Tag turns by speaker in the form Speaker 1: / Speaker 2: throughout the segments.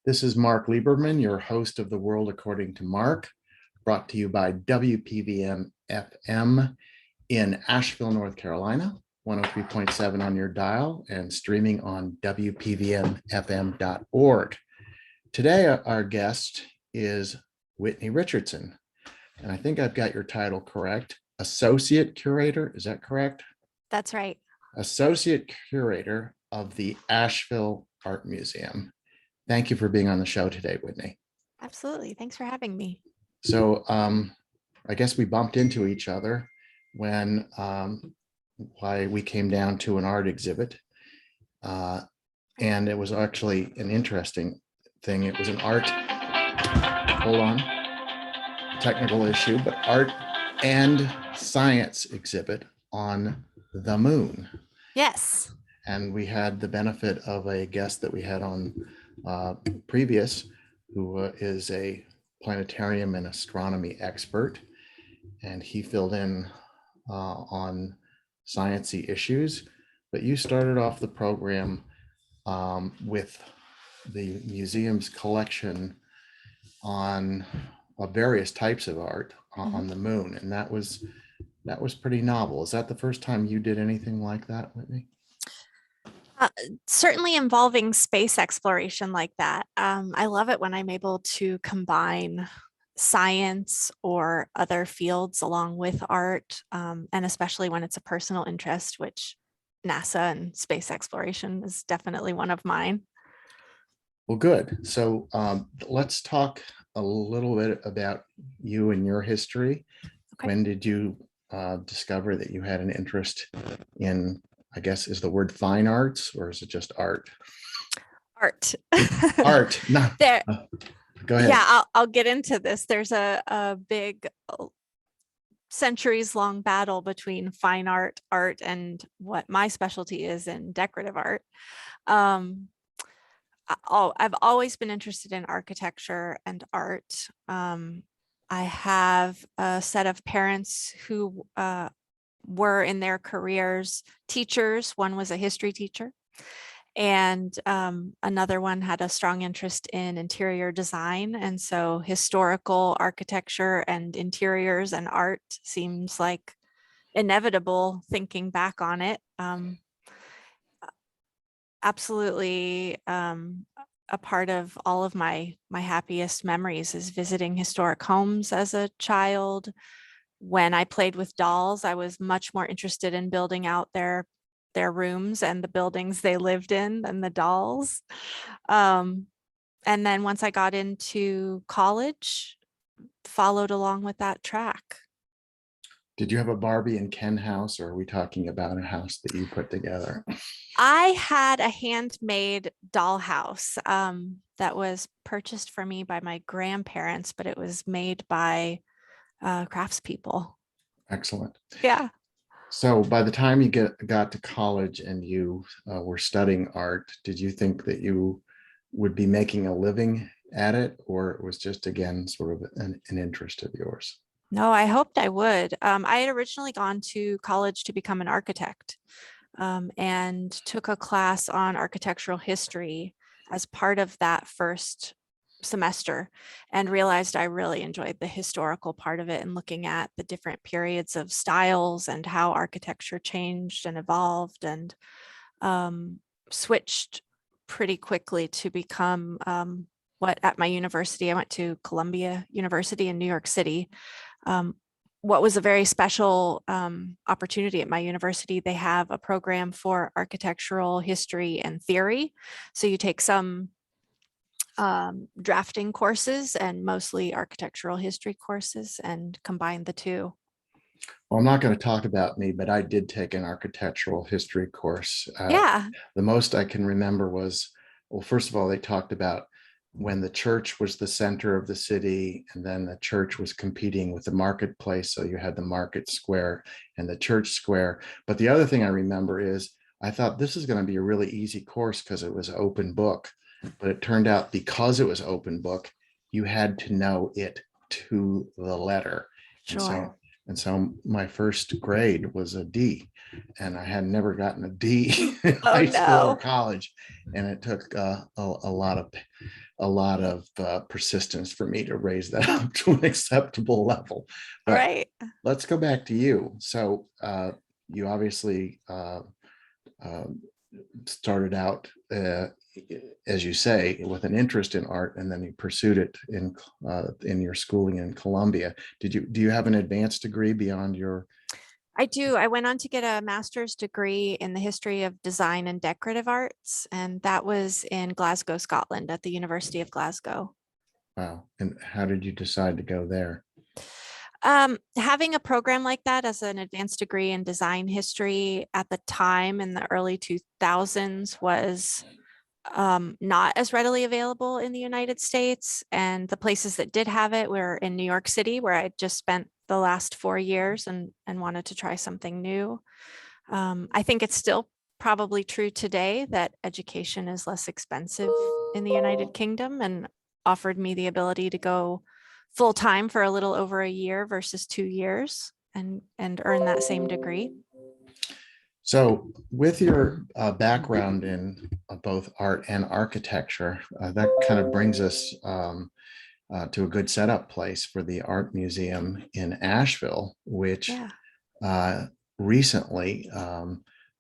Speaker 1: This is Mark Lieberman, your host of The World According to Mark, brought to you by WPVM FM in Asheville, North Carolina, 103.7 on your dial and streaming on WPVMFM.org. Today, our guest is Whitney Richardson, and I think I've got your title correct. Associate Curator, is that correct?
Speaker 2: That's right.
Speaker 1: Associate Curator of the Asheville Art Museum. Thank you for being on the show today, Whitney.
Speaker 2: Absolutely. Thanks for having me.
Speaker 1: So I guess we bumped into each other when we came down to an art exhibit. And it was actually an interesting thing. It was an art, hold on, technical issue, but art and science exhibit on the moon.
Speaker 2: Yes.
Speaker 1: And we had the benefit of a guest that we had on previous, who is a planetarium and astronomy expert, and he filled in on sciencey issues. But you started off the program with the museum's collection on various types of art on the moon, and that was pretty novel. Is that the first time you did anything like that, Whitney?
Speaker 2: Certainly involving space exploration like that. I love it when I'm able to combine science or other fields along with art, and especially when it's a personal interest, which NASA and space exploration is definitely one of mine.
Speaker 1: Well, good. So let's talk a little bit about you and your history. Okay. When did you discover that you had an interest in, I guess, is the word fine arts, or is it just art?
Speaker 2: Art.
Speaker 1: Art. No.
Speaker 2: There.
Speaker 1: Go ahead.
Speaker 2: Yeah, I'll get into this. There's a big centuries-long battle between fine art, and what my specialty is in decorative art. I've always been interested in architecture and art. I have a set of parents who were in their careers teachers. One was a history teacher, and another one had a strong interest in interior design. And so historical architecture and interiors and art seems like inevitable thinking back on it. Absolutely. A part of all of my happiest memories is visiting historic homes as a child. When I played with dolls, I was much more interested in building out their rooms and the buildings they lived in than the dolls. And then once I got into college, followed along with that track.
Speaker 1: Did you have a Barbie and Ken house, or are we talking about a house that you put together?
Speaker 2: I had a handmade dollhouse that was purchased for me by my grandparents, but it was made by craftspeople.
Speaker 1: Excellent.
Speaker 2: Yeah.
Speaker 1: So by the time you got to college and you were studying art, did you think that you would be making a living at it, or it was just, again, sort of an interest of yours?
Speaker 2: No, I hoped I would. I had originally gone to college to become an architect, and took a class on architectural history as part of that first semester, and realized I really enjoyed the historical part of it and looking at the different periods of styles and how architecture changed and evolved, and switched pretty quickly to become at my university. I went to Columbia University in New York City. What was a very special opportunity at my university, they have a program for architectural history and theory. So you take some drafting courses and mostly architectural history courses and combine the two.
Speaker 1: Well, I'm not going to talk about me, but I did take an architectural history course.
Speaker 2: Yeah.
Speaker 1: The most I can remember was, well, first of all, they talked about when the church was the center of the city, and then the church was competing with the marketplace. So you had the market square and the church square. But the other thing I remember is I thought this is going to be a really easy course because it was open book. But it turned out, because it was open book, you had to know it to the letter.
Speaker 2: Sure.
Speaker 1: And so And so my first grade was a D, and I had never gotten a D in
Speaker 2: Oh
Speaker 1: high school or
Speaker 2: no.
Speaker 1: college. And it took a lot of persistence for me to raise that up to an acceptable level. But
Speaker 2: Right.
Speaker 1: let's go back to you. So you obviously uh, started out, as you say, with an interest in art, and then you pursued it in your schooling in Columbia. Do you have an advanced degree beyond your?
Speaker 2: I do. I went on to get a master's degree in the history of design and decorative arts, and that was in Glasgow, Scotland, at the University of Glasgow.
Speaker 1: Wow. And how did you decide to go there?
Speaker 2: Having a program like that as an advanced degree in design history at the time in the early 2000s was not as readily available in the United States. And the places that did have it were in New York City, where I just spent the last 4 years and wanted to try something new. I think it's still probably true today that education is less expensive in the United Kingdom, and offered me the ability to go full time for a little over a year versus 2 years and earn that same degree.
Speaker 1: So, with your background in both art and architecture, that kind of brings us to a good setup place for the Art Museum in Asheville, which
Speaker 2: Yeah,
Speaker 1: recently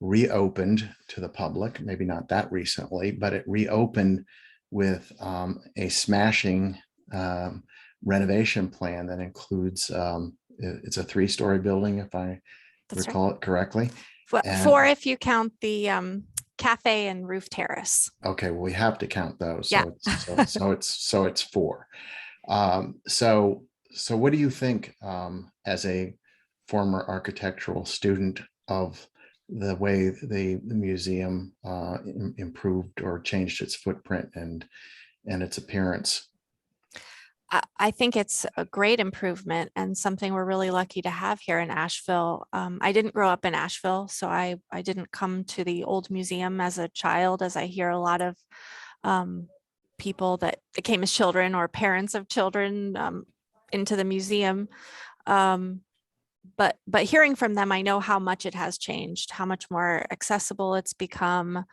Speaker 1: reopened to the public. Maybe not that recently, but it reopened with a smashing renovation plan that includes, it's a 3-story building, if I
Speaker 2: that's right.
Speaker 1: recall it correctly.
Speaker 2: Four
Speaker 1: And
Speaker 2: if you count the cafe and roof terrace.
Speaker 1: okay, well, we have to count those.
Speaker 2: Yeah.
Speaker 1: So it's 4. So what do you think, as a former architectural student, of the way the museum improved or changed its footprint and its appearance?
Speaker 2: I think it's a great improvement and something we're really lucky to have here in Asheville. I didn't grow up in Asheville, so I didn't come to the old museum as a child, as I hear a lot of um, people that came as children or parents of children into the museum. Um, but hearing from them, I know how much it has changed, how much more accessible it's become.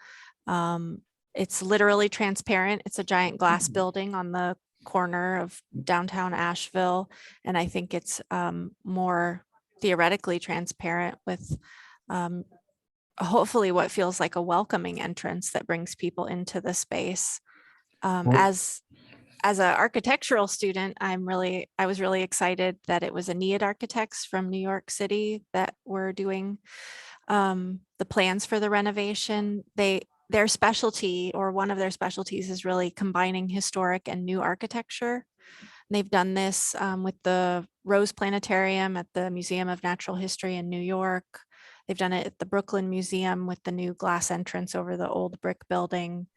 Speaker 2: Um, it's literally transparent. It's a giant glass building on the corner of downtown Asheville. And I think it's more theoretically transparent with um, hopefully what feels like a welcoming entrance that brings people into the space.
Speaker 1: Well,
Speaker 2: As an architectural student, I was really excited that it was Aeneid Architects from New York City that were doing the plans for the renovation. Their specialty, or one of their specialties, is really combining historic and new architecture. They've done this with the Rose Planetarium at the Museum of Natural History in New York. They've done it at the Brooklyn Museum with the new glass entrance over the old brick building.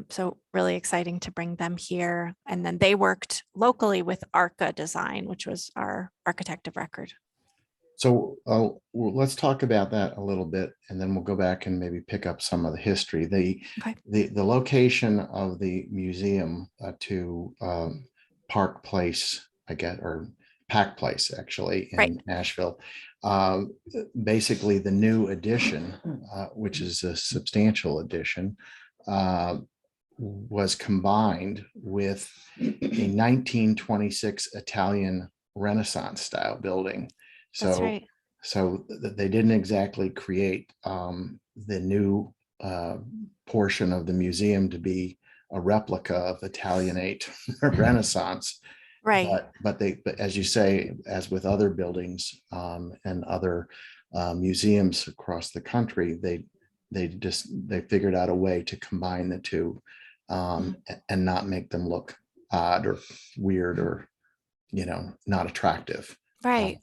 Speaker 2: So really exciting to bring them here. And then they worked locally with Arca Design, which was our architect of record.
Speaker 1: so well, let's talk about that a little bit, and then we'll go back and maybe pick up some of the history.
Speaker 2: Okay.
Speaker 1: The location of the museum to Park Place, I guess, or Pack Place, actually,
Speaker 2: Right.
Speaker 1: in Asheville. Uh, Basically, the new addition, which is a substantial addition, uh, was combined with a 1926 Italian Renaissance style building.
Speaker 2: That's
Speaker 1: So,
Speaker 2: right.
Speaker 1: they didn't exactly create the new portion of the museum to be a replica of Italianate Renaissance,
Speaker 2: Right.
Speaker 1: but as you say, as with other buildings and other museums across the country, they figured out a way to combine the two,
Speaker 2: Mhm.
Speaker 1: and not make them look odd or weird or not attractive.
Speaker 2: Right.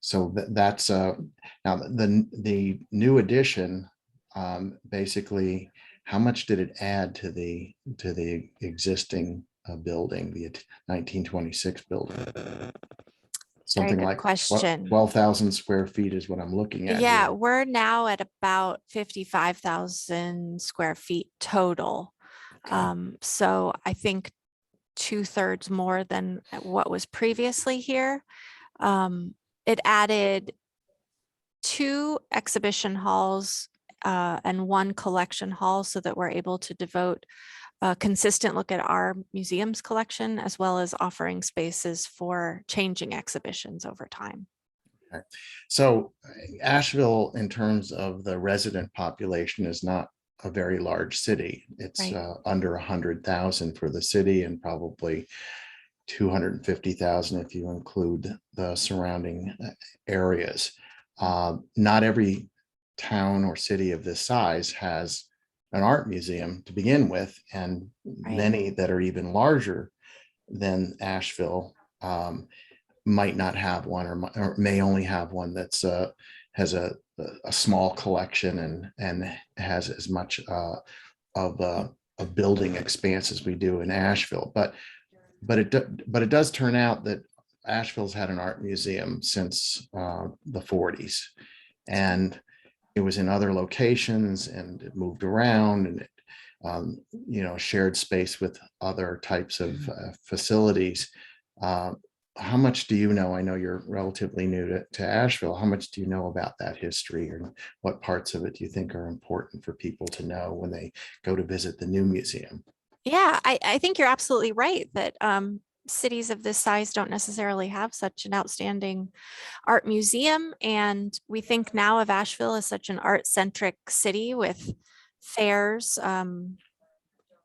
Speaker 1: So that's now the new addition, basically, how much did it add to the existing building, the 1926 building?
Speaker 2: Very
Speaker 1: Something
Speaker 2: good
Speaker 1: like
Speaker 2: question.
Speaker 1: 12,000 square feet is what I'm looking at
Speaker 2: Yeah,
Speaker 1: here.
Speaker 2: we're now at about 55,000 square feet total.
Speaker 1: Okay.
Speaker 2: So I think 2/3 more than what was previously here. Um, it added 2 exhibition halls and 1 collection hall so that we're able to devote a consistent look at our museum's collection, as well as offering spaces for changing exhibitions over time.
Speaker 1: Okay. So Asheville, in terms of the resident population, is not a very large city. It's
Speaker 2: Right.
Speaker 1: Under 100,000 for the city and probably 250,000 if you include the surrounding areas. Not every town or city of this size has an art museum to begin with, and
Speaker 2: Right.
Speaker 1: many that are even larger than Asheville might not have one, or may only have one that's has a small collection and has as much of a building expanse as we do in Asheville. But it does turn out that Asheville's had an art museum since the 40s, and it was in other locations, and it moved around, and it shared space with other types of facilities. How much do you know? I know you're relatively new to Asheville. How much do you know about that history, or what parts of it do you think are important for people to know when they go to visit the new museum?
Speaker 2: Yeah, I think you're absolutely right that cities of this size don't necessarily have such an outstanding art museum. And we think now of Asheville as such an art-centric city with fairs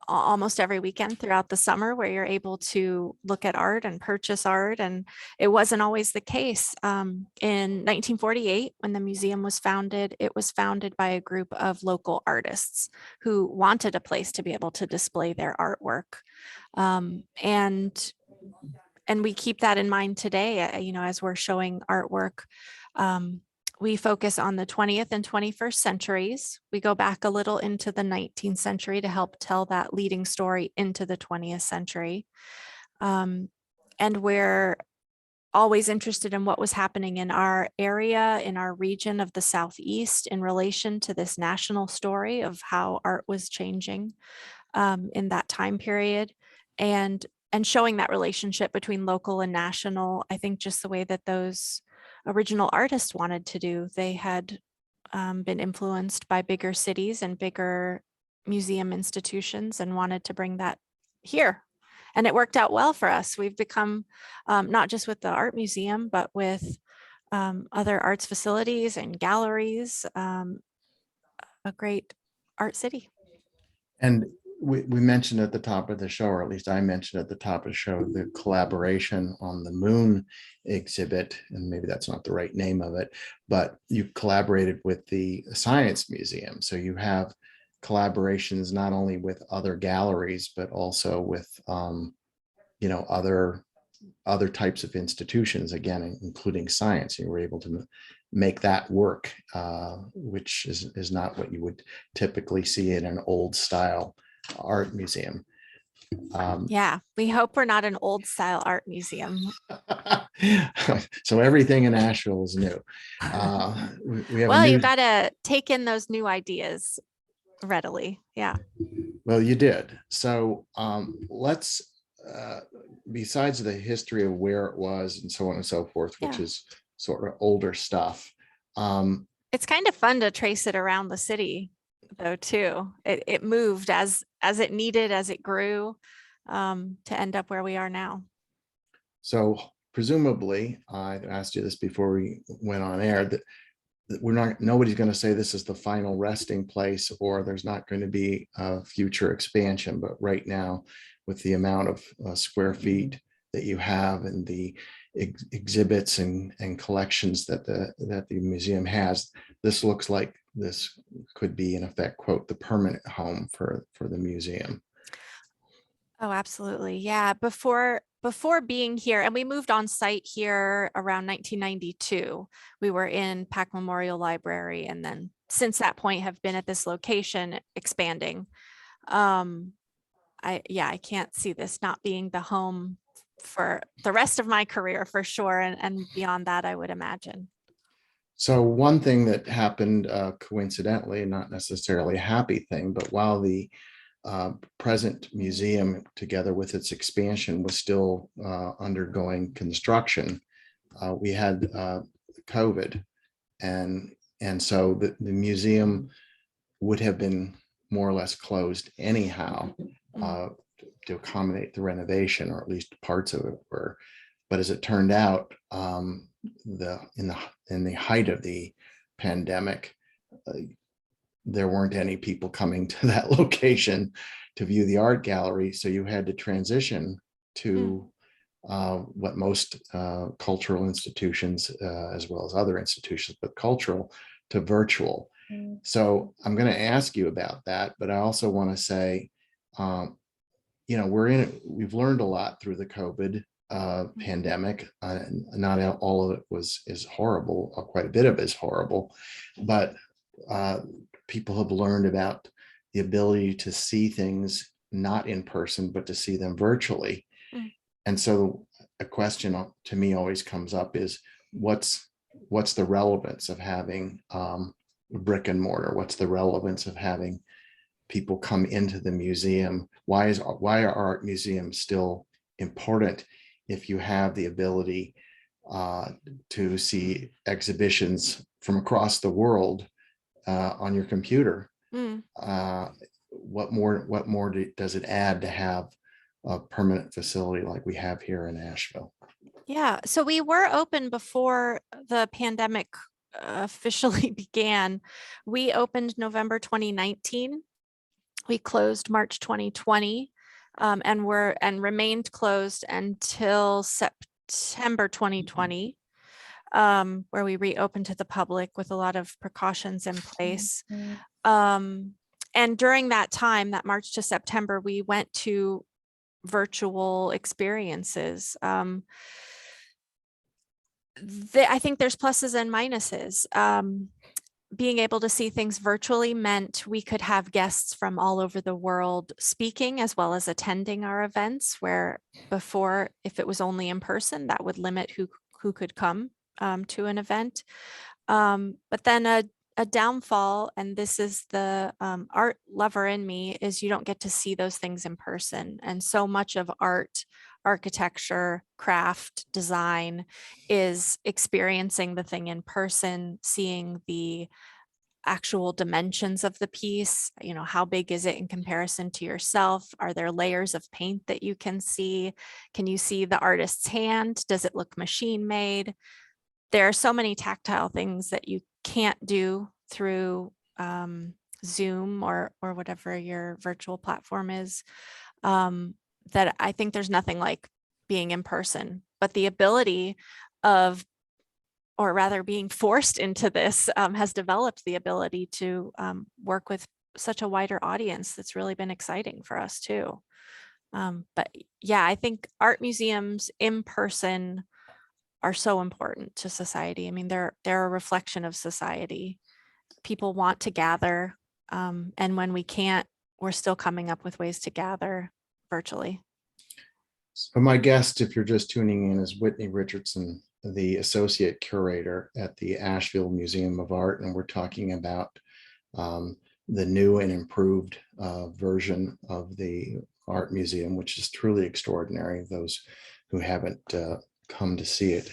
Speaker 2: almost every weekend throughout the summer where you're able to look at art and purchase art. And it wasn't always the case. In 1948, when the museum was founded, it was founded by a group of local artists who wanted a place to be able to display their artwork. And we keep that in mind today, as we're showing artwork. We focus on the 20th and 21st centuries. We go back a little into the 19th century to help tell that leading story into the 20th century. And we're always interested in what was happening in our area, in our region of the Southeast, in relation to this national story of how art was changing in that time period. And showing that relationship between local and national. I think just the way that those original artists wanted to do. They had been influenced by bigger cities and bigger museum institutions and wanted to bring that here. And it worked out well for us. We've become, not just with the art museum, but with other arts facilities and galleries, a great art city.
Speaker 1: And we mentioned at the top of the show, or at least I mentioned at the top of the show, the collaboration on the moon exhibit, and maybe that's not the right name of it, but you collaborated with the Science Museum. So you have collaborations not only with other galleries, but also with other types of institutions, again, including science. You were able to make that work, which is not what you would typically see in an old style art museum.
Speaker 2: Yeah, we hope we're not an old style art museum.
Speaker 1: So everything in Asheville is new. We have
Speaker 2: well,
Speaker 1: a new.
Speaker 2: you've got to take in those new ideas readily. Yeah.
Speaker 1: Well, you did. So let's, besides the history of where it was and so on and so forth, which
Speaker 2: Yeah.
Speaker 1: is sort of older stuff.
Speaker 2: It's kind of fun to trace it around the city, though, too. It moved as it needed, as it grew, to end up where we are now.
Speaker 1: So presumably, I asked you this before we went on air, that nobody's going to say this is the final resting place, or there's not going to be a future expansion. But right now, with the amount of square feet that you have and the exhibits and collections that the museum has, this looks like this could be, in effect, quote, the permanent home for the museum.
Speaker 2: Oh, absolutely. Yeah. Before being here, and we moved on site here around 1992. We were in Pack Memorial Library, and then since that point have been at this location expanding. I can't see this not being the home for the rest of my career for sure, and beyond that, I would imagine.
Speaker 1: So one thing that happened coincidentally, not necessarily a happy thing, but while the present museum, together with its expansion, was still undergoing construction, we had COVID, and so the museum would have been more or less closed anyhow, uh, to accommodate the renovation, or at least parts of it were. But as it turned out, in the height of the pandemic, uh, there weren't any people coming to that location to view the art gallery, so you had to transition to what most cultural institutions, as well as other institutions, but cultural, to virtual. So I'm going to ask you about that, but I also want to say, um, we've learned a lot through the COVID pandemic. Not all of it is horrible. Quite a bit of it is horrible, but uh, people have learned about the ability to see things not in person, but to see them virtually. And so a question to me always comes up is, what's the relevance of having brick and mortar? What's the relevance of having people come into the museum? Why are art museums still important if you have the ability to see exhibitions from across the world on your computer? What more does it add to have a permanent facility like we have here in Asheville?
Speaker 2: Yeah, so we were open before the pandemic officially began. We opened November 2019. We closed March 2020, and remained closed until September 2020, where we reopened to the public with a lot of precautions in place. And during that time, that March to September, we went to virtual experiences. I think there's pluses and minuses. Being able to see things virtually meant we could have guests from all over the world speaking as well as attending our events, where before, if it was only in person, that would limit who could come to an event. But then a downfall, and this is the art lover in me, is you don't get to see those things in person. And so much of art, architecture, craft, design is experiencing the thing in person, seeing the actual dimensions of the piece. How big is it in comparison to yourself? Are there layers of paint that you can see? Can you see the artist's hand? Does it look machine made? There are so many tactile things that you can't do through Zoom or whatever your virtual platform is, that I think there's nothing like being in person. But the ability of, or rather being forced into this, has developed the ability to work with such a wider audience. That's really been exciting for us too. But yeah, I think art museums in person are so important to society. I mean, they're a reflection of society. People want to gather, and when we can't, we're still coming up with ways to gather virtually.
Speaker 1: So my guest, if you're just tuning in, is Whitney Richardson, the associate curator at the Asheville Museum of Art, and we're talking about the new and improved version of the art museum, which is truly extraordinary. Those who haven't come to see it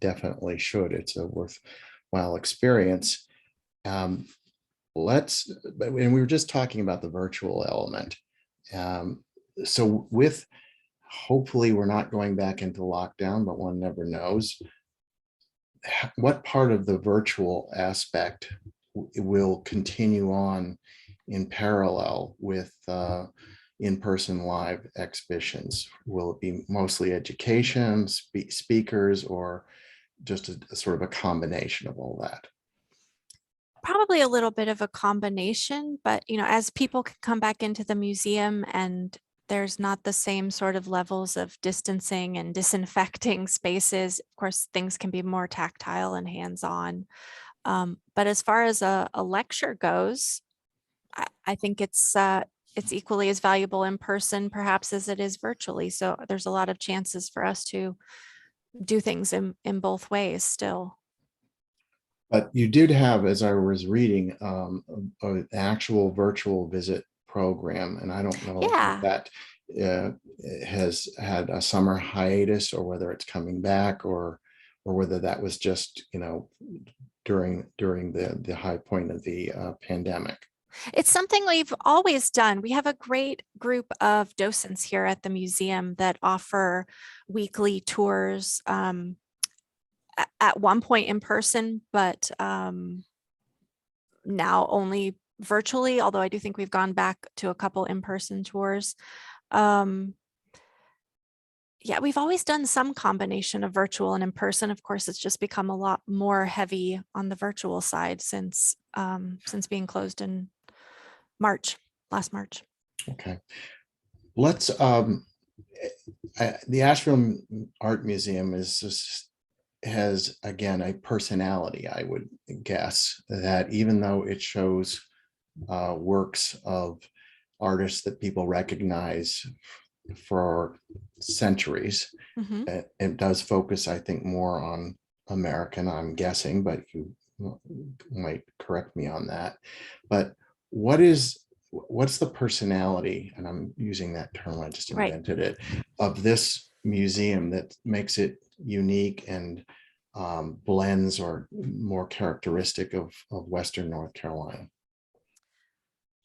Speaker 1: definitely should. It's a worthwhile experience. And we were just talking about the virtual element. So hopefully we're not going back into lockdown, but one never knows. What part of the virtual aspect will continue on in parallel with in-person live exhibitions? Will it be mostly education, speakers, or just a sort of a combination of all that?
Speaker 2: Probably a little bit of a combination, but as people can come back into the museum and there's not the same sort of levels of distancing and disinfecting spaces, of course, things can be more tactile and hands-on. But as far as a lecture goes, I think it's equally as valuable in person, perhaps, as it is virtually. So there's a lot of chances for us to do things in both ways still.
Speaker 1: But you did have, as I was reading, an actual virtual visit program, and I don't know if
Speaker 2: Yeah.
Speaker 1: that has had a summer hiatus or whether it's coming back, or or whether that was just, during the high point of the pandemic.
Speaker 2: It's something we've always done. We have a great group of docents here at the museum that offer weekly tours, at one point in person, but now only virtually, although I do think we've gone back to a couple in-person tours. Yeah, we've always done some combination of virtual and in person. Of course, it's just become a lot more heavy on the virtual side since being closed in last March.
Speaker 1: Okay, let's the Asheville Art Museum has again a personality. I would guess that even though it shows works of artists that people recognize for centuries,
Speaker 2: Mhm.
Speaker 1: it does focus, I think, more on American, I'm guessing, but you might correct me on that. But what's the personality, and I'm using that term, I just
Speaker 2: Right.
Speaker 1: invented it, of this museum that makes it unique and blends or more characteristic of Western North Carolina?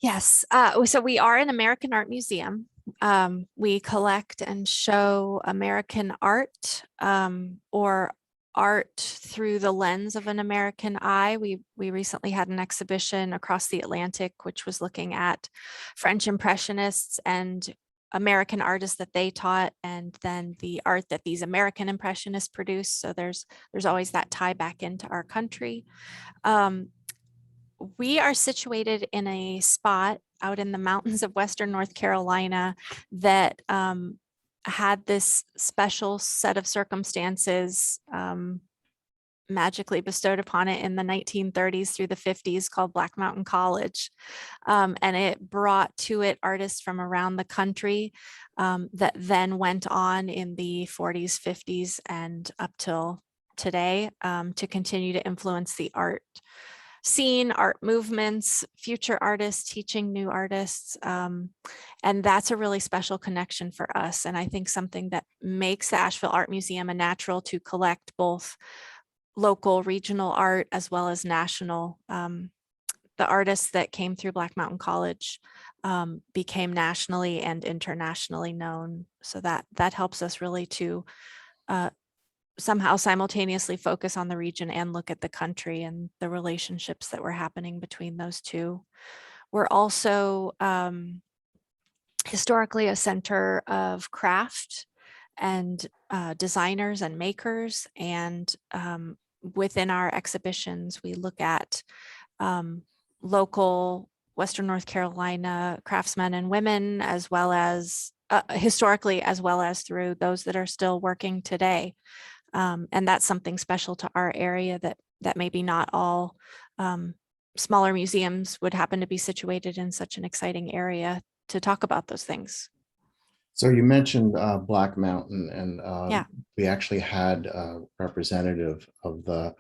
Speaker 2: Yes. So we are an American Art Museum. We collect and show American art, or art through the lens of an American eye. We recently had an exhibition across the Atlantic, which was looking at French Impressionists and American artists that they taught, and then the art that these American Impressionists produced. So there's always that tie back into our country. Um, we are situated in a spot out in the mountains of Western North Carolina that had this special set of circumstances magically bestowed upon it in the 1930s through the 50s, called Black Mountain College. And it brought to it artists from around the country that then went on in the 40s, 50s, and up till today to continue to influence the art scene, art movements, future artists, teaching new artists. And that's a really special connection for us. And I think something that makes the Asheville Art Museum a natural to collect both local, regional art as well as national. The artists that came through Black Mountain College became nationally and internationally known. So that helps us really to somehow simultaneously focus on the region and look at the country and the relationships that were happening between those two. We're also historically a center of craft and designers and makers. And within our exhibitions, we look at local Western North Carolina craftsmen and women, as well as historically, as well as through those that are still working today. And that's something special to our area that maybe not all smaller museums would happen to be situated in such an exciting area to talk about those things.
Speaker 1: So you mentioned Black Mountain, and
Speaker 2: Yeah.
Speaker 1: we actually had a representative of the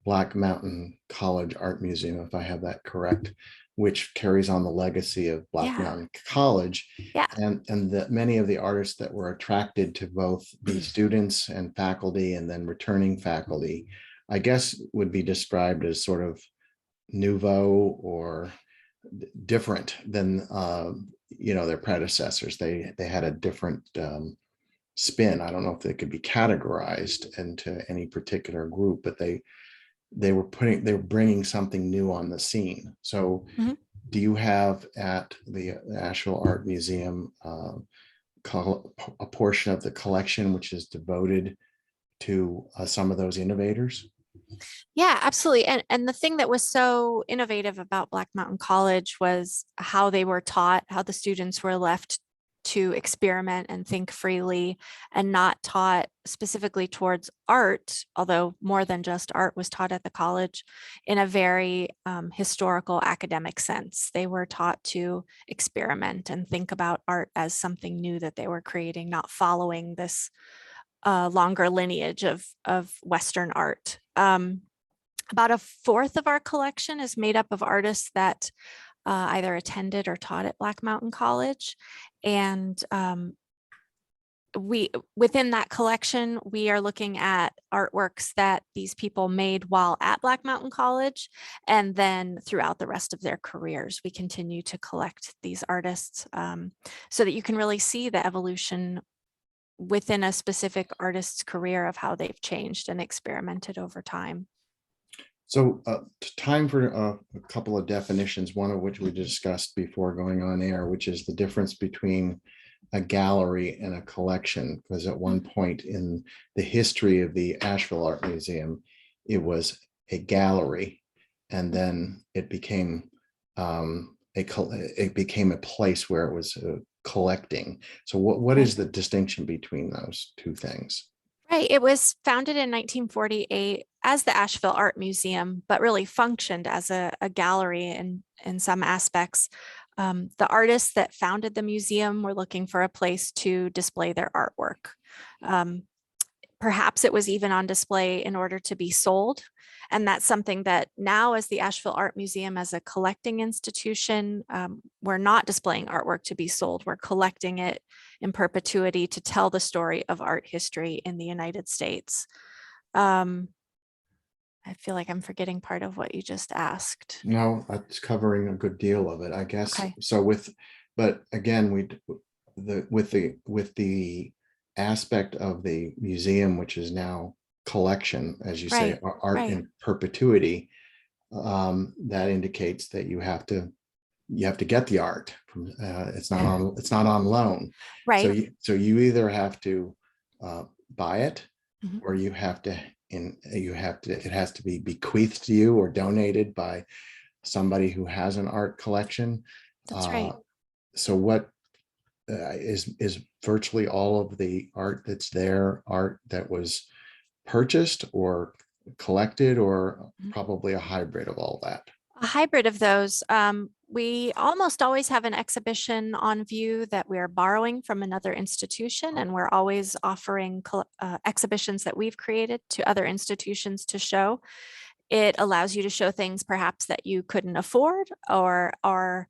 Speaker 1: Black Mountain College Art Museum, if I have that correct, which carries on the legacy of Black
Speaker 2: Yeah.
Speaker 1: Mountain College.
Speaker 2: Yeah.
Speaker 1: And that many of the artists that were attracted to both the students and faculty and then returning faculty, I guess would be described as sort of nouveau or different than their predecessors. They had a different spin. I don't know if they could be categorized into any particular group, but they were bringing something new on the scene. So
Speaker 2: Mhm.
Speaker 1: do you have at the Asheville Art Museum a portion of the collection which is devoted to some of those innovators?
Speaker 2: Yeah, absolutely. And the thing that was so innovative about Black Mountain College was how they were taught, how the students were left to experiment and think freely, and not taught specifically towards art, although more than just art was taught at the college, in a very historical academic sense. They were taught to experiment and think about art as something new that they were creating, not following this longer lineage of Western art. About a fourth of our collection is made up of artists that either attended or taught at Black Mountain College. And within that collection, we are looking at artworks that these people made while at Black Mountain College, and then throughout the rest of their careers, we continue to collect these artists, so that you can really see the evolution within a specific artist's career of how they've changed and experimented over time.
Speaker 1: So time for a couple of definitions, one of which we discussed before going on air, which is the difference between a gallery and a collection. Because at one point in the history of the Asheville Art Museum, it was a gallery, and then it became a place where it was collecting. So what is the distinction between those two things?
Speaker 2: Right. It was founded in 1948 as the Asheville Art Museum, but really functioned as a gallery in some aspects. The artists that founded the museum were looking for a place to display their artwork. Perhaps it was even on display in order to be sold. And that's something that now, as the Asheville Art Museum, as a collecting institution, we're not displaying artwork to be sold. We're collecting it in perpetuity to tell the story of art history in the United States. I feel like I'm forgetting part of what you just asked.
Speaker 1: No, that's covering a good deal of it, I guess.
Speaker 2: Okay.
Speaker 1: So but again, with the aspect of the museum, which is now collection, as you say,
Speaker 2: Right,
Speaker 1: art
Speaker 2: right.
Speaker 1: in perpetuity, that indicates that you have to get the art from, it's not on loan.
Speaker 2: Right.
Speaker 1: So you either have to buy it,
Speaker 2: Mhm.
Speaker 1: or it has to be bequeathed to you or donated by somebody who has an art collection.
Speaker 2: That's right.
Speaker 1: So what is virtually all of the art that's there art that was purchased or collected, or
Speaker 2: Mhm.
Speaker 1: probably a hybrid of all that?
Speaker 2: A hybrid of those. We almost always have an exhibition on view that we're borrowing from another institution, and we're always offering exhibitions that we've created to other institutions to show. It allows you to show things perhaps that you couldn't afford or are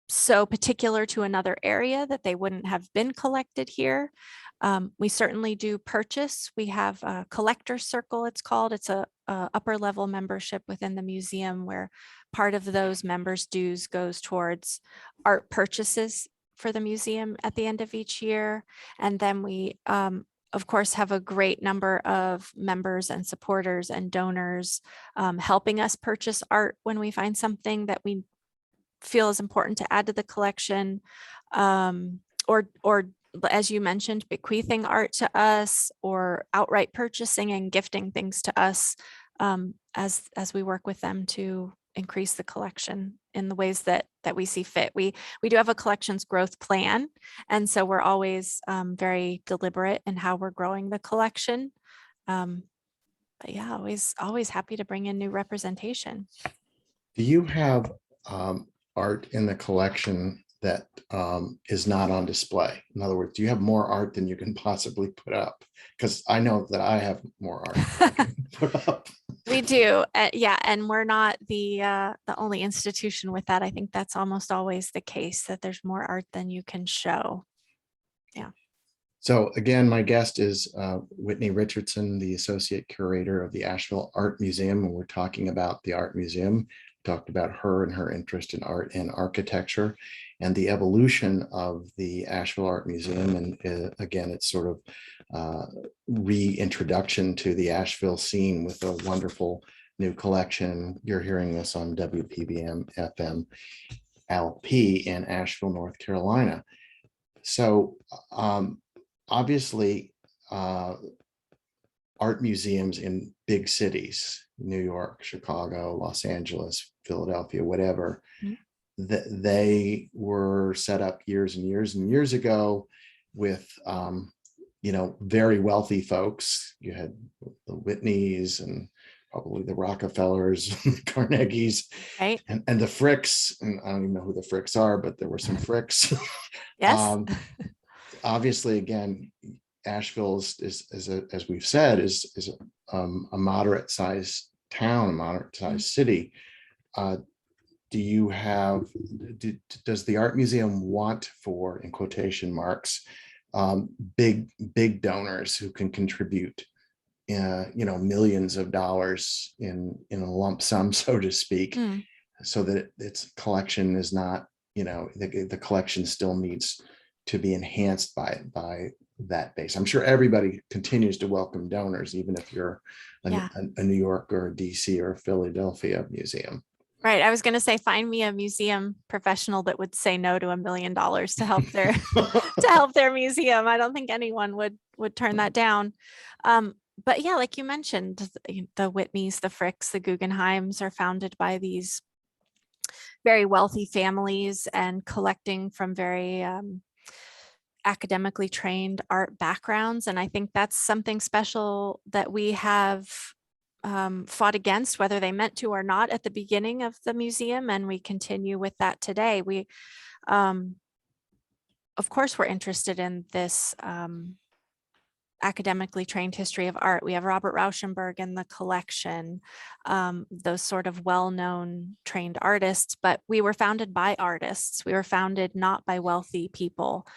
Speaker 2: so particular to another area that they wouldn't have been collected here. We certainly do purchase. We have a collector circle, it's called. It's a upper level membership within the museum where part of those members' dues goes towards art purchases for the museum at the end of each year. And then we, of course, have a great number of members and supporters and donors helping us purchase art when we find something that we feel is important to add to the collection, or as you mentioned, bequeathing art to us, or outright purchasing and gifting things to us, as we work with them to increase the collection in the ways that we see fit. We do have a collections growth plan, and so we're always very deliberate in how we're growing the collection. But yeah, always happy to bring in new representation.
Speaker 1: Do you have art in the collection that is not on display? In other words, do you have more art than you can possibly put up? Because I know that I have more art than I can put up.
Speaker 2: We do, yeah, and we're not the only institution with that. I think that's almost always the case, that there's more art than you can show. Yeah.
Speaker 1: So again, my guest is Whitney Richardson, the Associate Curator of the Asheville Art Museum, and we're talking about the Art Museum. We talked about her and her interest in art and architecture and the evolution of the Asheville Art Museum. And again, it's sort of reintroduction to the Asheville scene with a wonderful new collection. You're hearing this on WPBM FM LP in Asheville, North Carolina. So obviously, art museums in big cities, New York, Chicago, Los Angeles, Philadelphia, whatever, they were set up years and years and years ago with, very wealthy folks. You had the Whitneys and probably the Rockefellers, the Carnegies,
Speaker 2: Right.
Speaker 1: and the Fricks. And I don't even know who the Fricks are, but there were some Fricks.
Speaker 2: Yes.
Speaker 1: Obviously, again, Asheville is as we've said, is a moderate sized town, a moderate sized city. Does the art museum want for, in quotation marks, big donors who can contribute, millions of dollars in a lump sum, so to speak,
Speaker 2: Mm,
Speaker 1: so that its collection is not, the collection still needs to be enhanced by that base. I'm sure everybody continues to welcome donors, even if you're
Speaker 2: yeah.
Speaker 1: a New York or a DC or a Philadelphia museum.
Speaker 2: Right. I was going to say, find me a museum professional that would say no to $1 million to help their to help their museum. I don't think anyone would turn that down. But yeah, like you mentioned, the Whitneys, the Fricks, the Guggenheims are founded by these very wealthy families and collecting from very academically trained art backgrounds. And I think that's something special that we have fought against, whether they meant to or not, at the beginning of the museum. And we continue with that today. We, of course, we're interested in this academically trained history of art. We have Robert Rauschenberg in the collection, those sort of well-known trained artists, but we were founded by artists. We were founded not by wealthy people,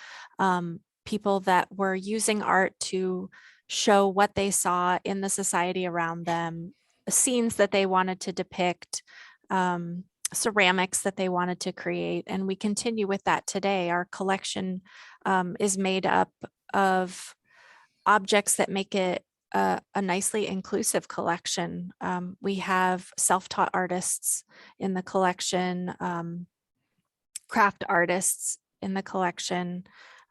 Speaker 2: people that were using art to show what they saw in the society around them, scenes that they wanted to depict, ceramics that they wanted to create. And we continue with that today. Our collection is made up of objects that make it a nicely inclusive collection. We have self-taught artists in the collection, craft artists in the collection.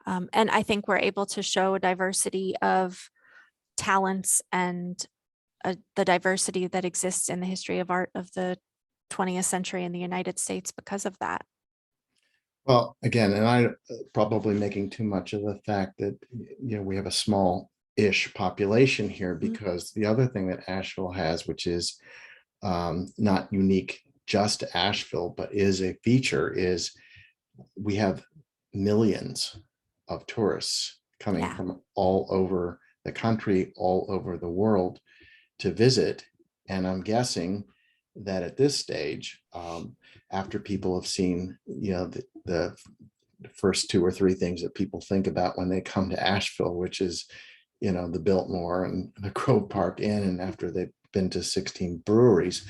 Speaker 2: And I think we're able to show a diversity of talents and the diversity that exists in the history of art of the 20th century in the United States because of that.
Speaker 1: Well, again, and I probably making too much of the fact that we have a small-ish population here, because the other thing that Asheville has, which is not unique just to Asheville, but is a feature, is we have millions of tourists coming from all over the country, all over the world to visit. And I'm guessing that at this stage, after people have seen, the first 2 or 3 things that people think about when they come to Asheville, which is, the Biltmore and the Grove Park Inn, and after they've been to 16 breweries,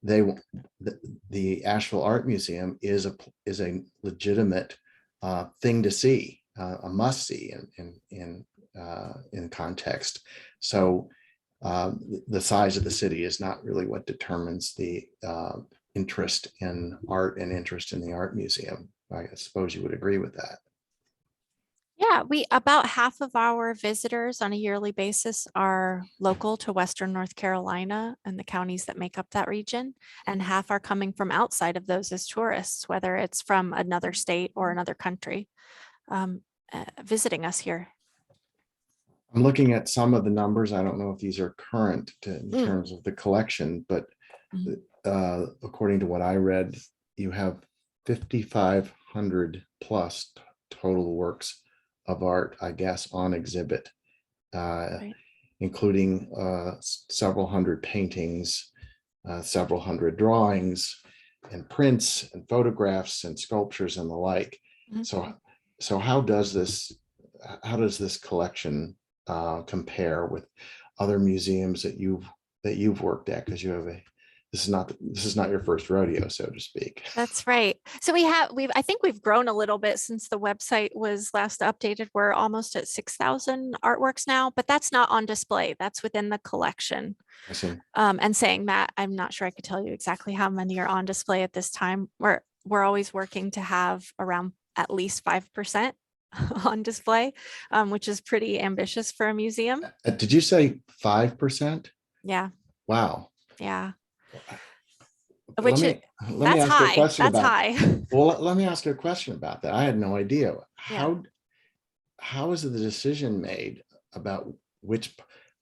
Speaker 1: the Asheville Art Museum is a legitimate thing to see, a must see in context. So the size of the city is not really what determines the interest in art and interest in the art museum. I suppose you would agree with that.
Speaker 2: Yeah, about half of our visitors on a yearly basis are local to Western North Carolina and the counties that make up that region, and half are coming from outside of those as tourists, whether it's from another state or another country, visiting us here.
Speaker 1: I'm looking at some of the numbers. I don't know if these are current in terms of the collection, but according to what I read, you have 5,500 plus total works of art, I guess, on exhibit,
Speaker 2: Right.
Speaker 1: including several hundred paintings, several hundred drawings and prints and photographs and sculptures and the like. So how does this collection compare with other museums that you've worked at? Because this is not your first rodeo, so to speak.
Speaker 2: That's right. So I think we've grown a little bit since the website was last updated. We're almost at 6,000 artworks now, but that's not on display. That's within the collection.
Speaker 1: I see.
Speaker 2: And saying that, I'm not sure I could tell you exactly how many are on display at this time. We're always working to have around at least 5% on display, which is pretty ambitious for a museum.
Speaker 1: Did you say 5%?
Speaker 2: Yeah.
Speaker 1: Wow.
Speaker 2: Yeah.
Speaker 1: Let me ask you a question
Speaker 2: That's
Speaker 1: about.
Speaker 2: high.
Speaker 1: Well, let me ask you a question about that. I had no idea.
Speaker 2: Yeah.
Speaker 1: How is the decision made about which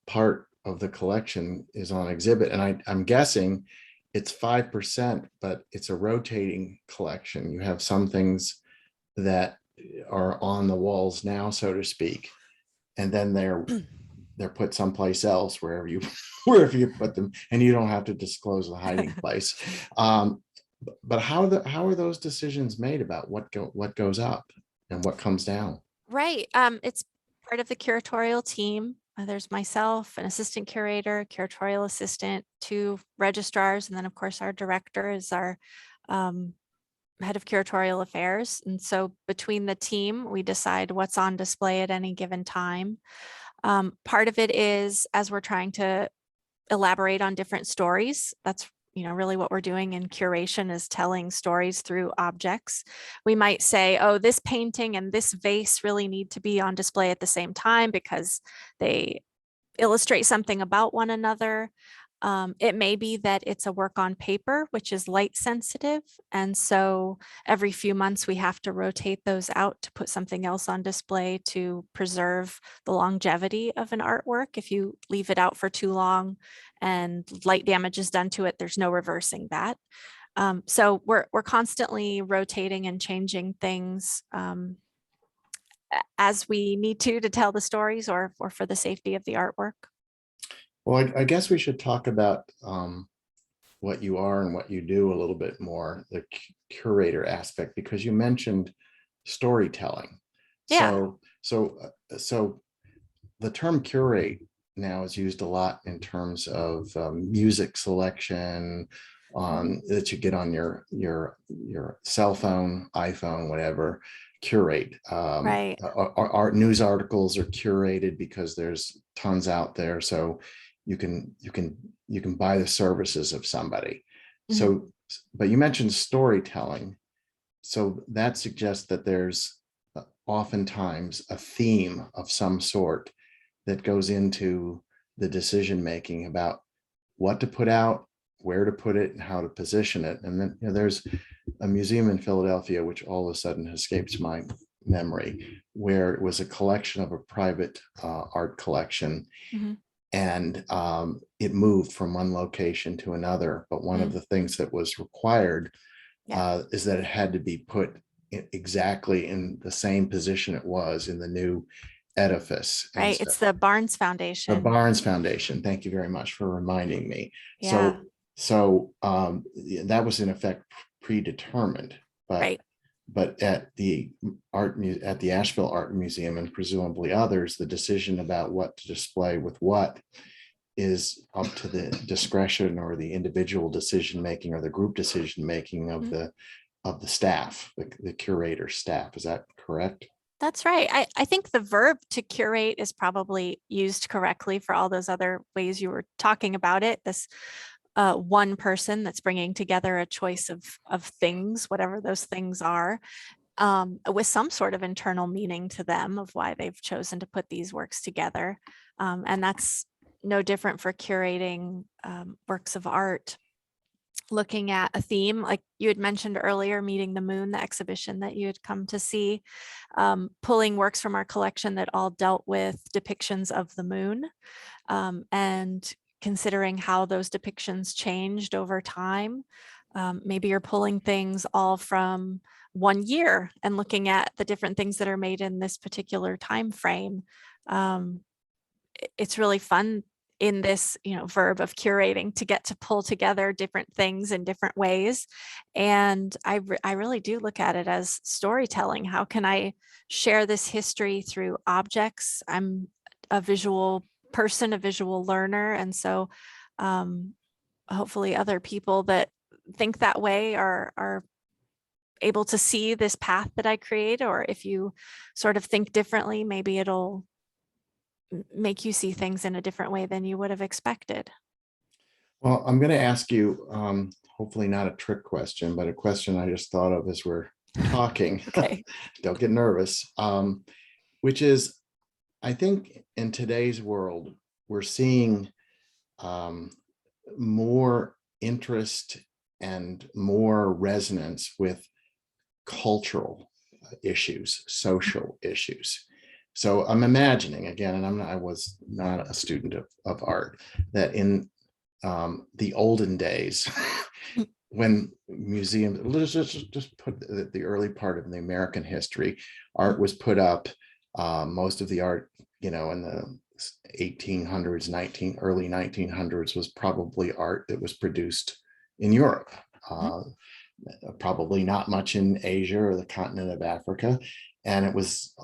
Speaker 1: part of the collection is on exhibit? And I'm guessing it's 5%, but it's a rotating collection. You have some things that are on the walls now, so to speak, and then they're put someplace else, wherever you put them, and you don't have to disclose the hiding place. But how are those decisions made about what goes up and what comes down?
Speaker 2: Right. part of the curatorial team. There's myself, an assistant curator, curatorial assistant, two registrars, and then of course our director is our head of curatorial affairs. And so between the team, we decide what's on display at any given time. Part of it is as we're trying to elaborate on different stories. That's really what we're doing in curation is telling stories through objects. We might say, oh, this painting and this vase really need to be on display at the same time because they illustrate something about one another. It may be that it's a work on paper, which is light sensitive. And so every few months we have to rotate those out to put something else on display to preserve the longevity of an artwork. If you leave it out for too long and light damage is done to it, there's no reversing that. So we're constantly rotating and changing things as we need to tell the stories or for the safety of the artwork.
Speaker 1: Well, I guess we should talk about what you are and what you do a little bit more, the curator aspect, because you mentioned storytelling.
Speaker 2: Yeah.
Speaker 1: So the term curate now is used a lot in terms of music selection that you get on your cell phone, iPhone, whatever. Curate.
Speaker 2: Right.
Speaker 1: Art news articles are curated because there's tons out there. So you can buy the services of somebody. So, but you mentioned storytelling. So that suggests that there's oftentimes a theme of some sort that goes into the decision making about what to put out, where to put it, and how to position it. And then there's a museum in Philadelphia, which all of a sudden escapes my memory, where it was a collection of a private art collection. And it moved from one location to another. But one of the things that was required is that it had to be put exactly in the same position it was in the new edifice.
Speaker 2: Right. It's the Barnes Foundation.
Speaker 1: The Barnes Foundation. Thank you very much for reminding me.
Speaker 2: Yeah.
Speaker 1: So that was in effect predetermined, but at the Asheville Art Museum and presumably others, the decision about what to display with what is up to the discretion or the individual decision making or the group decision making of the staff, the curator staff. Is that correct?
Speaker 2: That's right. I think the verb to curate is probably used correctly for all those other ways you were talking about it. This one person that's bringing together a choice of things, whatever those things are, with some sort of internal meaning to them of why they've chosen to put these works together. And that's no different for curating works of art. Looking at a theme, like you had mentioned earlier, Meeting the Moon, the exhibition that you had come to see, pulling works from our collection that all dealt with depictions of the moon, and considering how those depictions changed over time. Maybe you're pulling things all from one year and looking at the different things that are made in this particular time frame. It's really fun in this verb of curating to get to pull together different things in different ways. And I really do look at it as storytelling. How can I share this history through objects? I'm a visual person, a visual learner. And so hopefully other people that think that way are able to see this path that I create. Or if you sort of think differently, maybe it'll make you see things in a different way than you would have expected.
Speaker 1: Well, I'm going to ask you, hopefully not a trick question, but a question I just thought of as we're talking.
Speaker 2: Okay.
Speaker 1: Don't get nervous. Which is, I think in today's world, we're seeing more interest and more resonance with cultural issues, social issues. So I'm imagining again, and I was not a student of art, that in the olden days, when museums, let's just put the early part of the American history, art was put up. Most of the art, in the 1800s, early 1900s was probably art that was produced in Europe. Probably not much in Asia or the continent of Africa. and it was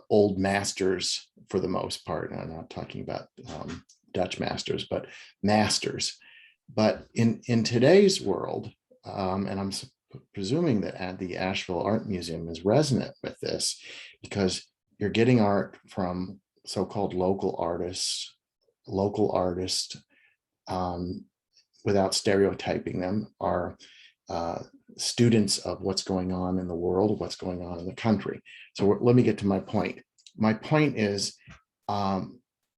Speaker 1: old masters for the most part. And I'm not talking about Dutch masters, but masters. But in today's world, and I'm presuming that the Asheville Art Museum is resonant with this, because you're getting art from so-called local artists, um, without stereotyping them, are students of what's going on in the world, what's going on in the country. So let me get to my point. My point is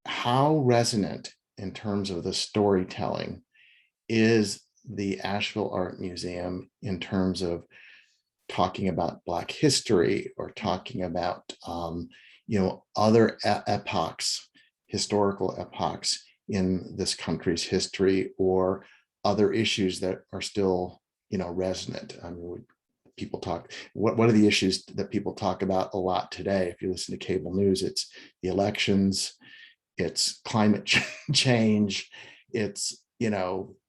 Speaker 1: how resonant in terms of the storytelling is the Asheville Art Museum in terms of talking about Black history, or talking about other epochs, historical epochs in this country's history, or other issues that are still resonant. I mean, people talk, what are the issues that people talk about a lot today? If you listen to cable news, it's the elections, it's climate change, it's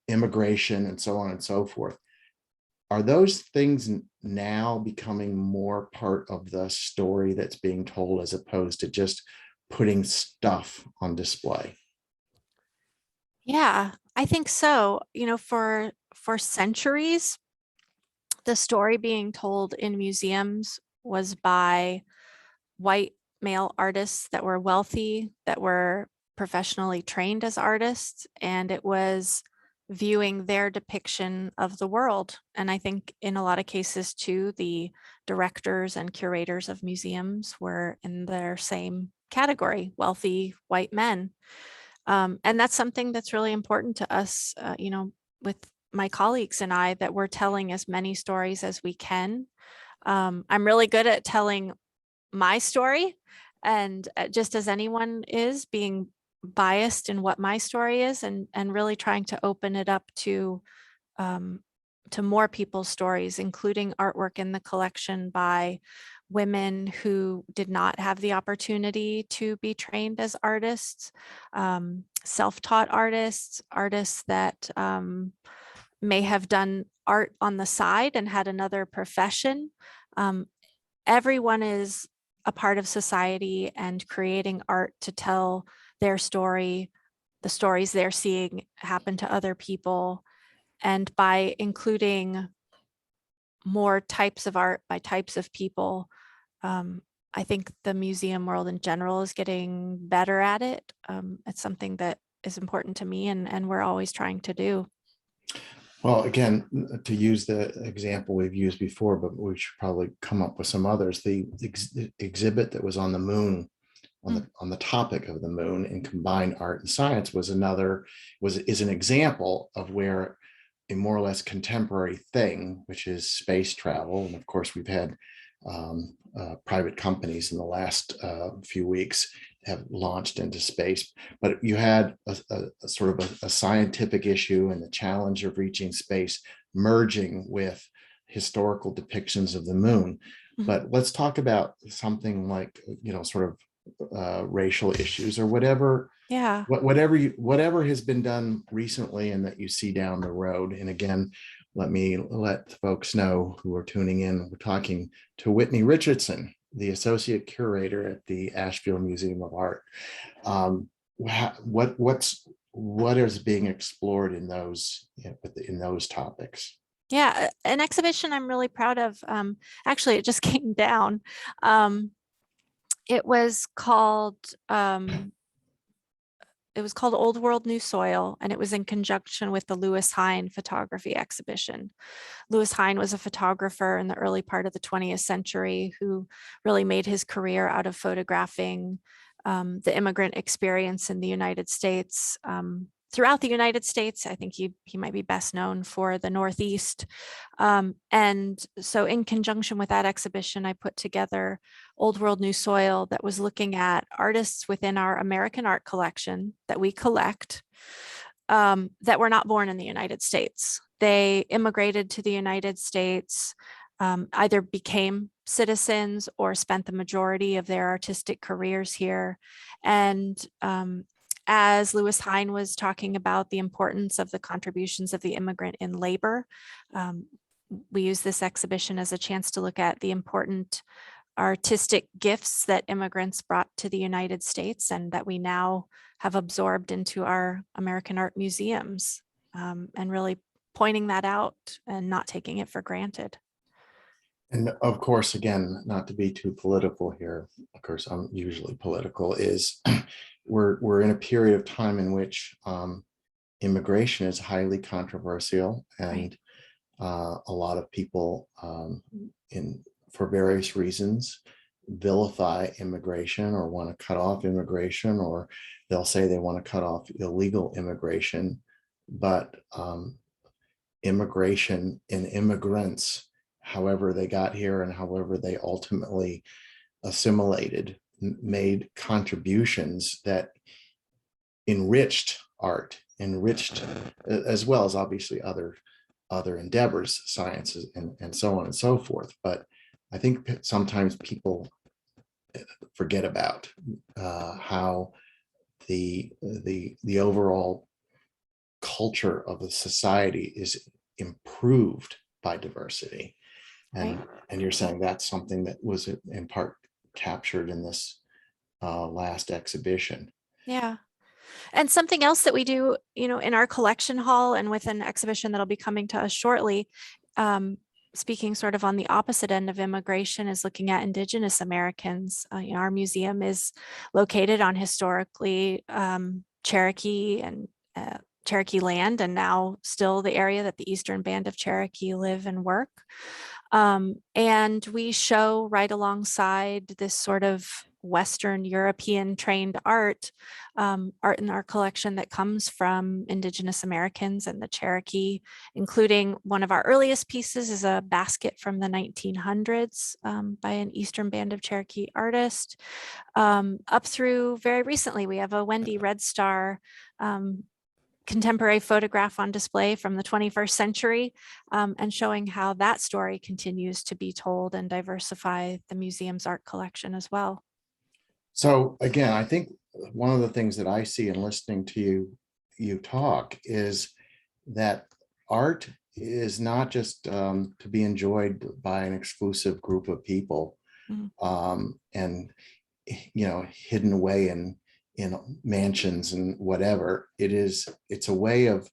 Speaker 1: immigration, and so on and so forth. Are those things now becoming more part of the story that's being told, as opposed to just putting stuff on display?
Speaker 2: Yeah, I think so. For centuries, the story being told in museums was by white male artists that were wealthy, that were professionally trained as artists, and it was viewing their depiction of the world. And I think in a lot of cases too, the directors and curators of museums were in their same category, wealthy white men. And that's something that's really important to us, with my colleagues and I, that we're telling as many stories as we can. I'm really good at telling my story, and just as anyone is, being biased in what my story is, and really trying to open it up um, to more people's stories, including artwork in the collection by women who did not have the opportunity to be trained as artists, self-taught artists, artists that may have done art on the side and had another profession. Everyone is a part of society and creating art to tell their story, the stories they're seeing happen to other people. And by including more types of art by types of people, I think the museum world in general is getting better at it. It's something that is important to me, and we're always trying to do.
Speaker 1: Well, again, to use the example we've used before, but we should probably come up with some others. The exhibit that was on the moon, on the topic of the moon, and combined art and science, is an example of where a more or less contemporary thing, which is space travel. And of course, we've had private companies in the last few weeks have launched into space, but you had a sort of a scientific issue and the challenge of reaching space merging with historical depictions of the moon. But let's talk about something like, sort of racial issues, or whatever.
Speaker 2: Yeah.
Speaker 1: Whatever has been done recently and that you see down the road. And again, let folks know who are tuning in, we're talking to Whitney Richardson, the associate curator at the Asheville Museum of Art. What is being explored in those topics?
Speaker 2: Yeah, an exhibition I'm really proud of. Actually, it just came down. It was called Old World, New Soil, and it was in conjunction with the Lewis Hine photography exhibition. Lewis Hine was a photographer in the early part of the 20th century who really made his career out of photographing the immigrant experience in the United States. Throughout the United States, I think he might be best known for the Northeast. And so in conjunction with that exhibition, I put together Old World, New Soil, that was looking at artists within our American art collection that we collect, that were not born in the United States. They immigrated to the United States, either became citizens or spent the majority of their artistic careers here. And as Lewis Hine was talking about the importance of the contributions of the immigrant in labor, we use this exhibition as a chance to look at the important artistic gifts that immigrants brought to the United States and that we now have absorbed into our American art museums, and really pointing that out and not taking it for granted.
Speaker 1: And of course, again, not to be too political here, of course, I'm usually political, is we're in a period of time in which immigration is highly controversial, and a lot of people for various reasons vilify immigration or want to cut off immigration, or they'll say they want to cut off illegal immigration. But immigration and immigrants, however they got here and however they ultimately assimilated, made contributions that enriched art, enriched, as well as obviously other endeavors, sciences, and so on and so forth. But I think sometimes people forget about how the overall culture of a society is improved by diversity. And you're saying that's something that was in part captured in this last exhibition.
Speaker 2: Yeah. And something else that we do, in our collection hall and with an exhibition that'll be coming to us shortly, speaking sort of on the opposite end of immigration, is looking at Indigenous Americans. Our museum is located on historically Cherokee and Cherokee land, and now still the area that the Eastern Band of Cherokee live and work. And we show right alongside this sort of Western European trained art in our collection that comes from Indigenous Americans and the Cherokee, including one of our earliest pieces is a basket from the 1900s by an Eastern Band of Cherokee artist. Up through very recently, we have a Wendy Red Star contemporary photograph on display from the 21st century, and showing how that story continues to be told and diversify the museum's art collection as well.
Speaker 1: So again, I think one of the things that I see in listening to you talk is that art is not just to be enjoyed by an exclusive group of people, and hidden away in mansions and whatever. It's a way of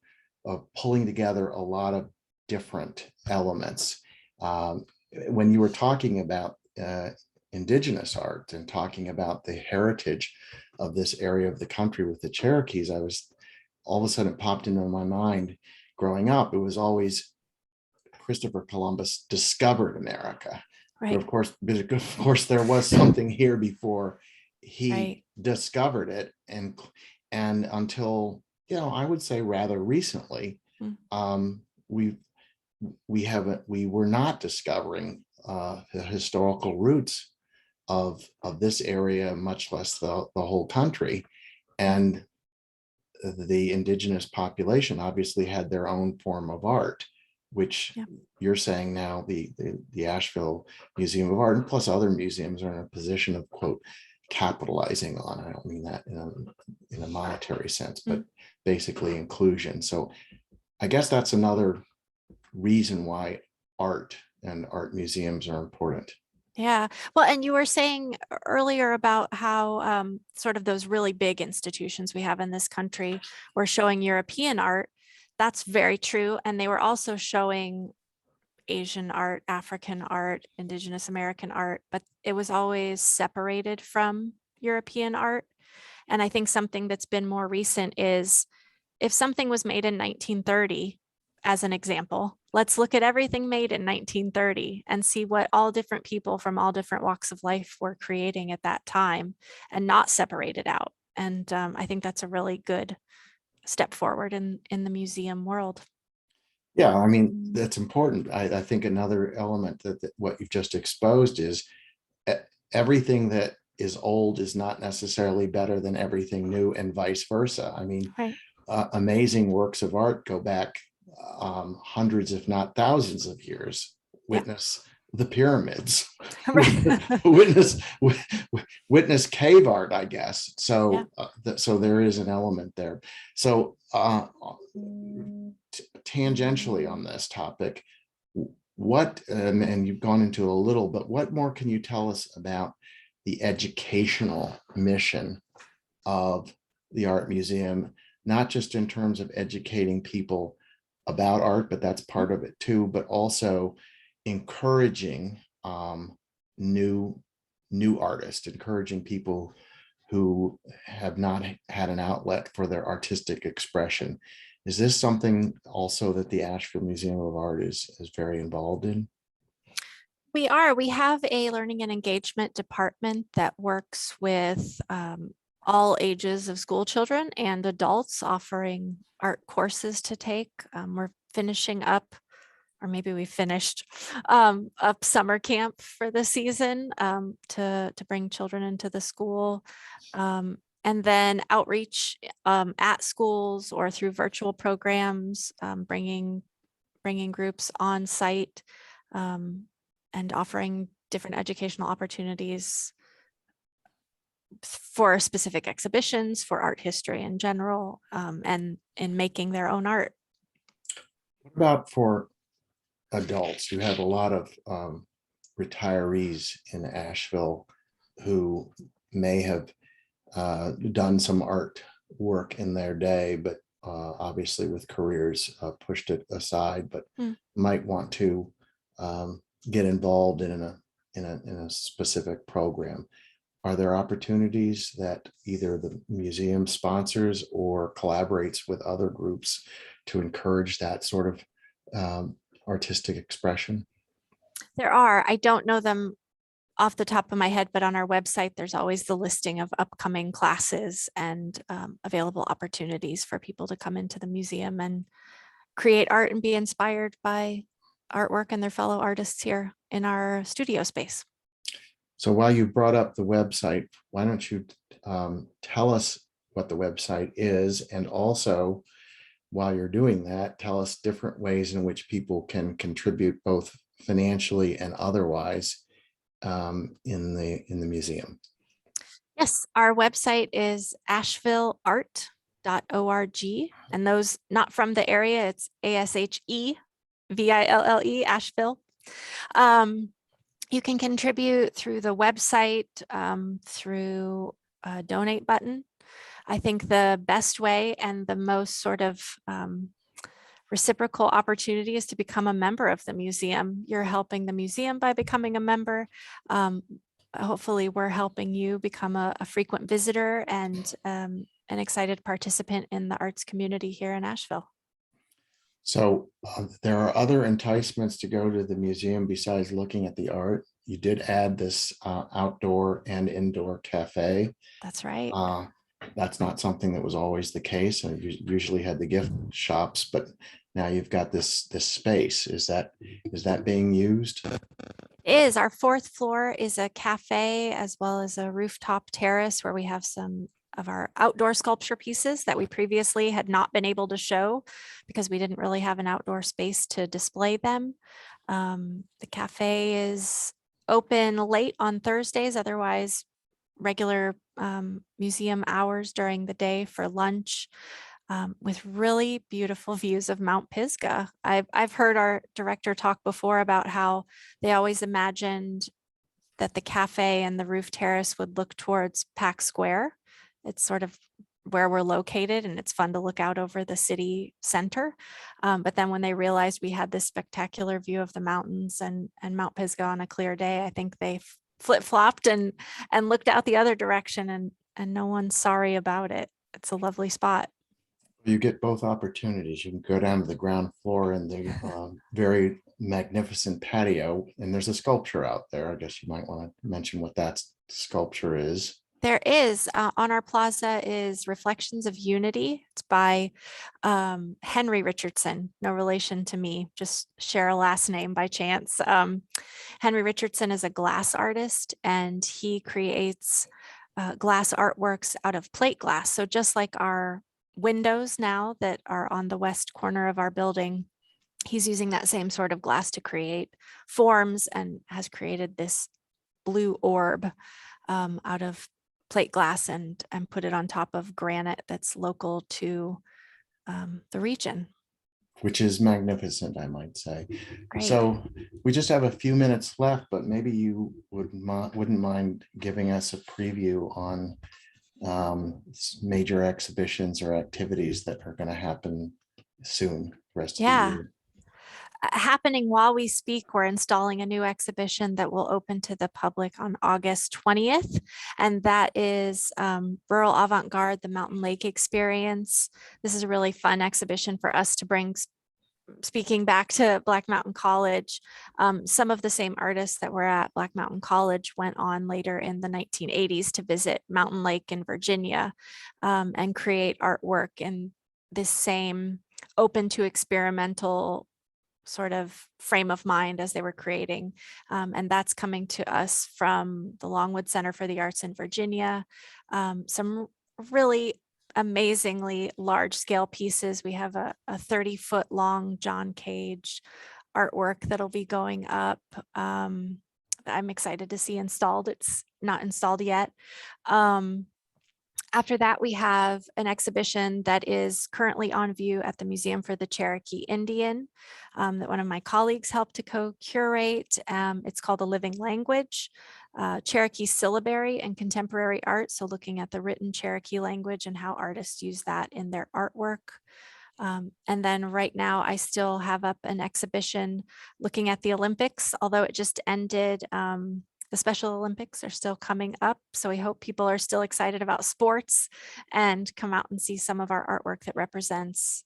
Speaker 1: pulling together a lot of different elements. When you were talking about Indigenous art and talking about the heritage of this area of the country with the Cherokees, I was all of a sudden it popped into my mind. Growing up, it was always Christopher Columbus discovered America.
Speaker 2: Right.
Speaker 1: But of course, there was something here before he discovered it, and until I would say rather recently, we were not discovering the historical roots of this area, much less the whole country. And the indigenous population obviously had their own form of art, which you're saying now the Asheville Museum of Art and plus other museums are in a position of, quote, capitalizing on. I don't mean that in a monetary sense, but basically inclusion. So I guess that's another reason why art and art museums are important.
Speaker 2: Yeah. Well, and you were saying earlier about how sort of those really big institutions we have in this country were showing European art. That's very true. And they were also showing Asian art, African art, Indigenous American art, but it was always separated from European art. And I think something that's been more recent is if something was made in 1930, as an example, let's look at everything made in 1930 and see what all different people from all different walks of life were creating at that time and not separate it out. And I think that's a really good step forward in the museum world.
Speaker 1: Yeah, I mean, that's important. I think another element that what you've just exposed is everything that is old is not necessarily better than everything new, and vice versa. I mean, amazing works of art go back hundreds, if not thousands of years. Witness the pyramids, witness cave art, I guess. So, so there is an element there. So tangentially on this topic, What, and you've gone into a little, but what more can you tell us about the educational mission of the art museum, not just in terms of educating people about art, but that's part of it too, but also encouraging new new artists, encouraging people who have not had an outlet for their artistic expression. Is this something also that the Asheville Museum of Art is very involved in?
Speaker 2: We have a learning and engagement department that works with all ages of school children and adults, offering art courses to take. We're finishing up, or maybe we finished up summer camp for the season, to bring children into the school. And then outreach at schools or through virtual programs, bringing groups on site, um, and offering different educational opportunities for specific exhibitions, for art history in general, and in making their own art.
Speaker 1: What about for adults? You have a lot of retirees in Asheville who may have done some art work in their day, but obviously with careers pushed it aside, but
Speaker 2: Hmm.
Speaker 1: might want to get involved in a specific program. Are there opportunities that either the museum sponsors or collaborates with other groups to encourage that sort of artistic expression?
Speaker 2: There are, I don't know them off the top of my head, but on our website, there's always the listing of upcoming classes and available opportunities for people to come into the museum and create art and be inspired by artwork and their fellow artists here in our studio space.
Speaker 1: So while you brought up the website, why don't you tell us what the website is, and also while you're doing that, tell us different ways in which people can contribute both financially and otherwise in the museum.
Speaker 2: Yes, our website is ashevilleart.org. And those not from the area, it's ASHEVILLE, Asheville. You can contribute through the website, through a donate button. I think the best way and the most sort of reciprocal opportunity is to become a member of the museum. You're helping the museum by becoming a member. Hopefully we're helping you become a frequent visitor and an excited participant in the arts community here in Asheville.
Speaker 1: So there are other enticements to go to the museum besides looking at the art. You did add this outdoor and indoor cafe.
Speaker 2: That's right.
Speaker 1: That's not something that was always the case, and you usually had the gift shops, but now you've got this space. Is that being used?
Speaker 2: Is our fourth floor is a cafe as well as a rooftop terrace where we have some of our outdoor sculpture pieces that we previously had not been able to show because we didn't really have an outdoor space to display them. The cafe is open late on Thursdays, otherwise regular museum hours during the day for lunch, with really beautiful views of Mount Pisgah. I've heard our director talk before about how they always imagined that the cafe and the roof terrace would look towards Pack Square. It's sort of where we're located and it's fun to look out over the city center. But then when they realized we had this spectacular view of the mountains and Mount Pisgah on a clear day, I think they flip-flopped and looked out the other direction, and no one's sorry about it. It's a lovely spot.
Speaker 1: You get both opportunities. You can go down to the ground floor in the very magnificent patio, and there's a sculpture out there. I guess you might want to mention what that sculpture is.
Speaker 2: There is on our plaza is Reflections of Unity. It's by Henry Richardson, no relation to me, just share a last name by chance. Henry Richardson is a glass artist and he creates glass artworks out of plate glass. So just like our windows now that are on the west corner of our building, he's using that same sort of glass to create forms and has created this blue orb out of plate glass and put it on top of granite that's local to the region.
Speaker 1: which is magnificent, I might say.
Speaker 2: Great.
Speaker 1: So we just have a few minutes left, but maybe you wouldn't mind giving us a preview on major exhibitions or activities that are going to happen soon, the rest of the
Speaker 2: Yeah.
Speaker 1: year.
Speaker 2: Happening while we speak, we're installing a new exhibition that will open to the public on August 20th. And that is Rural Avant-Garde, the Mountain Lake Experience. This is a really fun exhibition for us to bring, speaking back to Black Mountain College. Some of the same artists that were at Black Mountain College went on later in the 1980s to visit Mountain Lake in Virginia and create artwork in this same open to experimental sort of frame of mind as they were creating. And that's coming to us from the Longwood Center for the Arts in Virginia. Some really amazingly large scale pieces. We have a 30-foot long John Cage artwork that'll be going up. I'm excited to see installed. It's not installed yet. After that, we have an exhibition that is currently on view at the Museum for the Cherokee Indian that one of my colleagues helped to co-curate. It's called A Living Language, Cherokee Syllabary and Contemporary Art. So looking at the written Cherokee language and how artists use that in their artwork. And then right now I still have up an exhibition looking at the Olympics, although it just ended. The Special Olympics are still coming up. So we hope people are still excited about sports and come out and see some of our artwork that represents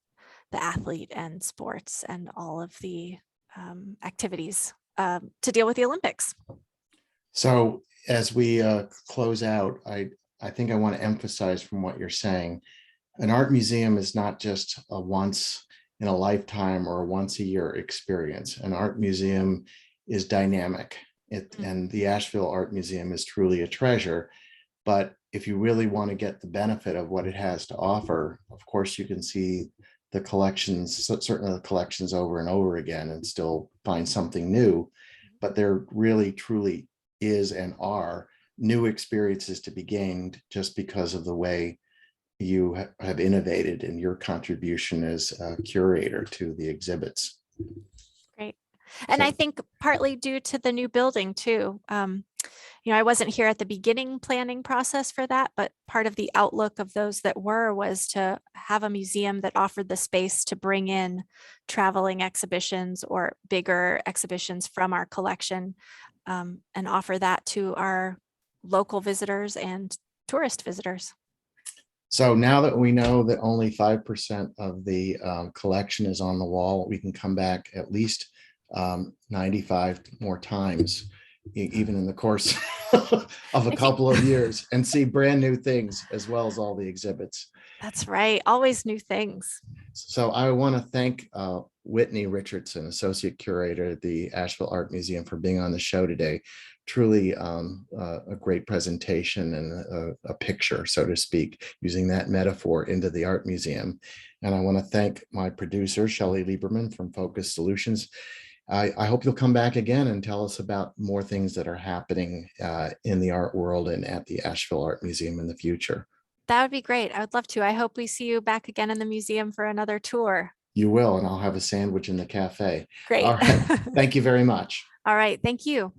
Speaker 2: the athlete and sports and all of the activities to deal with the Olympics.
Speaker 1: So as we close out, I think I want to emphasize from what you're saying, an art museum is not just a once in a lifetime or a once a year experience. An art museum is dynamic. And the Asheville Art Museum is truly a treasure. But if you really want to get the benefit of what it has to offer, of course, you can see the collections, certainly the collections over and over again and still find something new. But there really, truly is and are new experiences to be gained just because of the way you have innovated in your contribution as a curator to the exhibits.
Speaker 2: Great. And I think partly due to the new building too. I wasn't here at the beginning planning process for that, but part of the outlook of those that were was to have a museum that offered the space to bring in traveling exhibitions or bigger exhibitions from our collection and offer that to our local visitors and tourist visitors.
Speaker 1: So now that we know that only 5% of the collection is on the wall, we can come back at least 95 more times, even in the course of a couple of years, and see brand new things as well as all the exhibits.
Speaker 2: That's right. Always new things.
Speaker 1: So I want to thank Whitney Richardson, Associate Curator at the Asheville Art Museum, for being on the show today. Truly a great presentation and a picture, so to speak, using that metaphor into the art museum. And I want to thank my producer, Shelley Lieberman from Focus Solutions. I hope you'll come back again and tell us about more things that are happening in the art world and at the Asheville Art Museum in the future.
Speaker 2: That would be great. I would love to. I hope we see you back again in the museum for another tour.
Speaker 1: You will, and I'll have a sandwich in the cafe.
Speaker 2: Great.
Speaker 1: All right. Thank you very much.
Speaker 2: All right. Thank you.